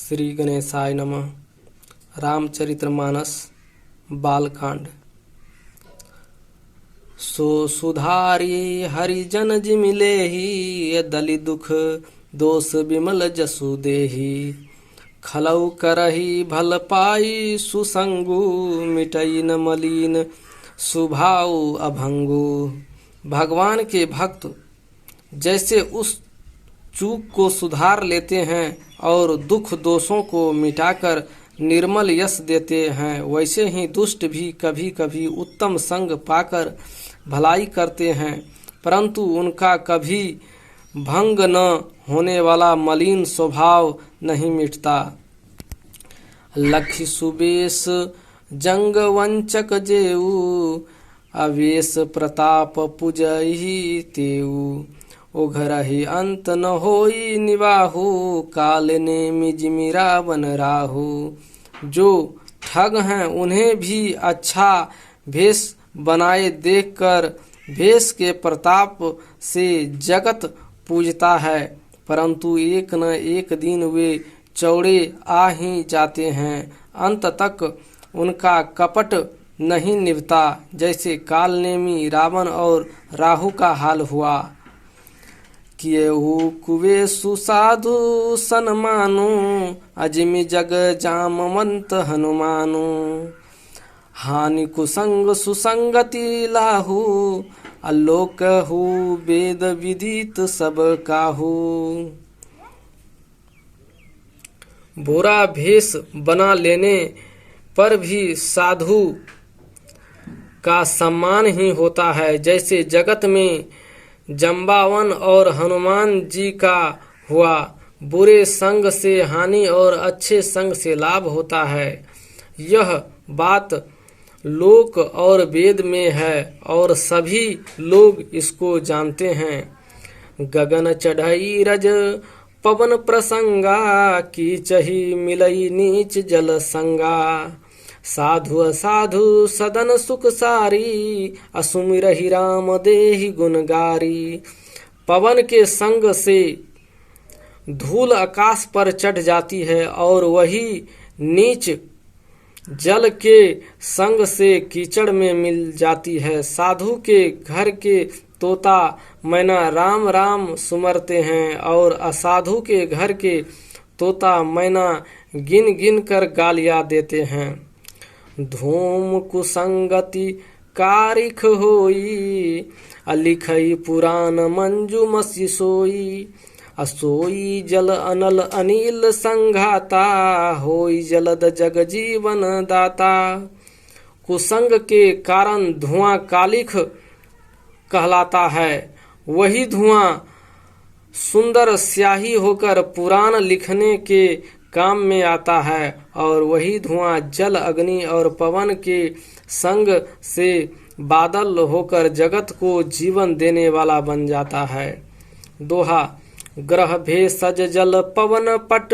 श्री गणेशाय नमः। रामचरितमानस बालकांड। सो सुधारी हरिजन जिमिले ही दलि दुख दोष विमल जसु देही। खलौ करही भल पाई सुसंगु मिटई न मलिन सुभाव अभंगु। भगवान के भक्त जैसे उस चूक को सुधार लेते हैं और दुख दोषों को मिटाकर निर्मल यश देते हैं, वैसे ही दुष्ट भी कभी कभी उत्तम संग पाकर भलाई करते हैं, परंतु उनका कभी भंग न होने वाला मलिन स्वभाव नहीं मिटता। लखि सुबेश जंग वंचक जेऊ अवेश प्रताप पुजहि तेऊ। ओघरहि अंत न होई निवाहु काल ने जिमि रावण राहु। जो ठग हैं उन्हें भी अच्छा भेष बनाए देखकर भेष के प्रताप से जगत पूजता है, परंतु एक न एक दिन वे चौड़े आ ही जाते हैं। अंत तक उनका कपट नहीं निभता, जैसे कालनेमी रावण और राहु का हाल हुआ। किएहु कुवे सुसाधु सनमानु अजिमि जग जामवंत हनुमानु। हानि कुसंग सुसंगति लाहु अलोकहु वेद विदित सब काहू। बुरा भेष बना लेने पर भी साधु का सम्मान ही होता है, जैसे जगत में जम्बावन और हनुमान जी का हुआ। बुरे संग से हानि और अच्छे संग से लाभ होता है, यह बात लोक और वेद में है और सभी लोग इसको जानते हैं। गगन चढ़ई रज पवन प्रसंगा कीचहि मिलई नीच जल संगा। साधु असाधु सदन सुख सारी असुमिरहि राम देहि गुणगारी। पवन के संग से धूल आकाश पर चढ़ जाती है और वही नीच जल के संग से कीचड़ में मिल जाती है। साधु के घर के तोता मैना राम राम सुमरते हैं और असाधु के घर के तोता मैना गिन गिन कर गालियां देते हैं। धूम कुसंगति कारिख होई अलिखई पुराण मंजू मसी सोई। असोई जल अनल अनिल संघाता होई जलद जग जीवन दाता। कुसंग के कारण धुआं कालिख कहलाता है, वही धुआं सुंदर स्याही होकर पुराण लिखने के काम में आता है और वही धुआं जल अग्नि और पवन के संग से बादल होकर जगत को जीवन देने वाला बन जाता है। दोहा। ग्रह भेषज जल पवन पट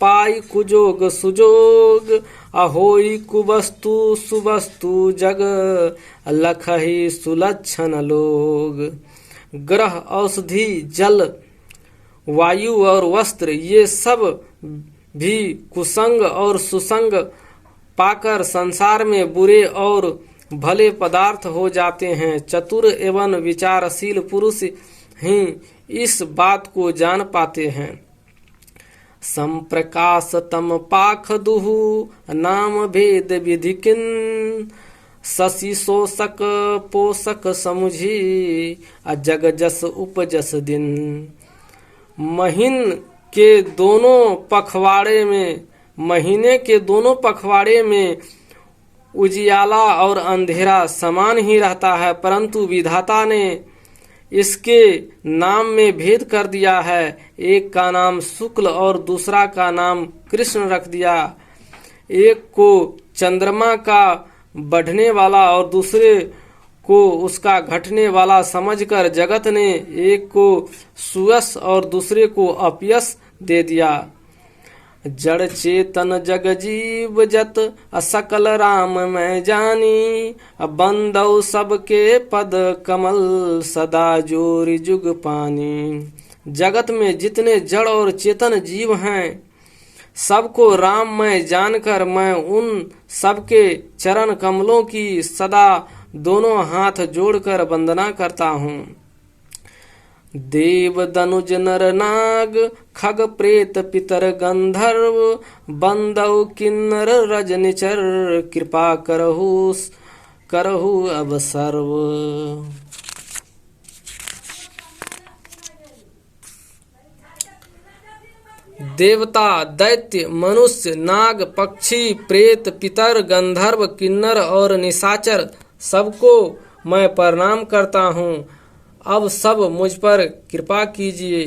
पाई कुजोग सुजोग। अहोई कुवस्तु सुवस्तु जग लखहि सुलक्षण लोग। ग्रह औषधि जल वायु और वस्त्र ये सब भी कुसंग और सुसंग पाकर संसार में बुरे और भले पदार्थ हो जाते हैं। चतुर एवं विचारशील पुरुष ही इस बात को जान पाते हैं। संप्रकाश तम पाख दुहु नाम भेद विधि किन। शशि शोषक पोषक समुझी अजग जस उपजस दिन। के दोनों पखवाड़े में महीने के दोनों पखवाड़े में उजियाला और अंधेरा समान ही रहता है, परंतु विधाता ने इसके नाम में भेद कर दिया है। एक का नाम शुक्ल और दूसरा का नाम कृष्ण रख दिया। एक को चंद्रमा का बढ़ने वाला और दूसरे को उसका घटने वाला समझकर जगत ने एक को सुयश और दूसरे को अपयश दे दिया। जड़ चेतन जग जीव जत असकल राम मैं जानी। बंदौ सबके पद कमल सदा जोरि जुग पानी। जगत में जितने जड़ और चेतन जीव हैं सबको राममय जानकर मैं उन सबके चरण कमलों की सदा दोनों हाथ जोड़कर वंदना करता हूँ। देव दनुज नर नाग खग प्रेत पितर गंधर्व बंदव किन्नर रजनिचर कृपा करहु अब सर्व। देवता दैत्य मनुष्य नाग पक्षी प्रेत पितर गंधर्व किन्नर और निशाचर सबको मैं प्रणाम करता हूँ। अब सब मुझ पर कृपा कीजिए।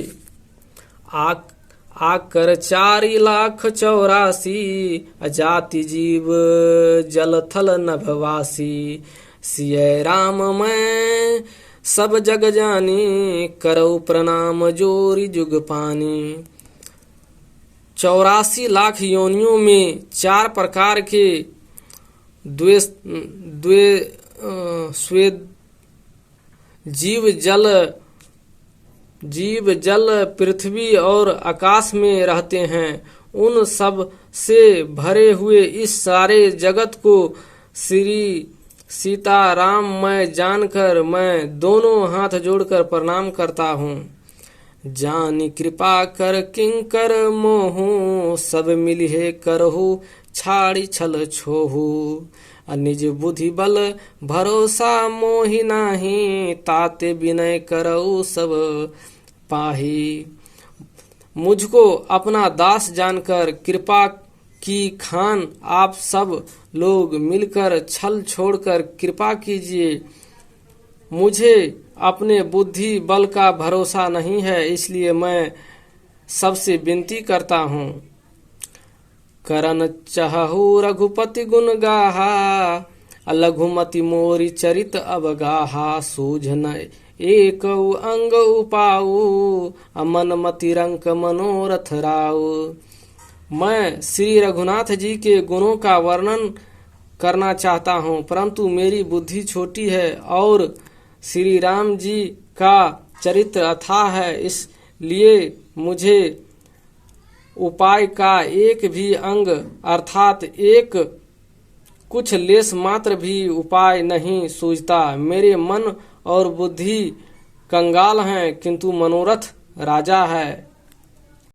आकर 4,84,00,000 अजाति जीव जल थल नभवासी। सिय राम मैं सब जग जानी करौ प्रणाम जोरी जुग पानी। 84 लाख योनियों में 4 प्रकार के स्वेद जीव जल पृथ्वी और आकाश में रहते हैं। उन सब से भरे हुए इस सारे जगत को श्री सीताराम मैं जानकर मैं दोनों हाथ जोड़कर प्रणाम करता हूँ। जानी कृपा कर किंकर मोहू सब मिलिहे करहु छाड़ी छल छोहू। निज बुद्धि बल भरोसा मोहि नाही ताते विनय करऊ सब पाही। मुझको अपना दास जानकर कृपा की खान आप सब लोग मिलकर छल छोड़कर कृपा कीजिए। मुझे अपने बुद्धि बल का भरोसा नहीं है, इसलिए मैं सबसे विनती करता हूँ। करन चाहु रघुपति गुण गाहा लघुमति मोरी चरित अवगाहा। सूझन एक अंग उपाऊ अमन मति रंक मनोरथ राऊ। मैं श्री रघुनाथ जी के गुणों का वर्णन करना चाहता हूँ, परंतु मेरी बुद्धि छोटी है और श्री राम जी का चरित्र अथाह है, इसलिए मुझे उपाय का एक भी अंग अर्थात एक कुछ लेस मात्र भी उपाय नहीं सूझता। मेरे मन और बुद्धि कंगाल हैं, किंतु मनोरथ राजा है।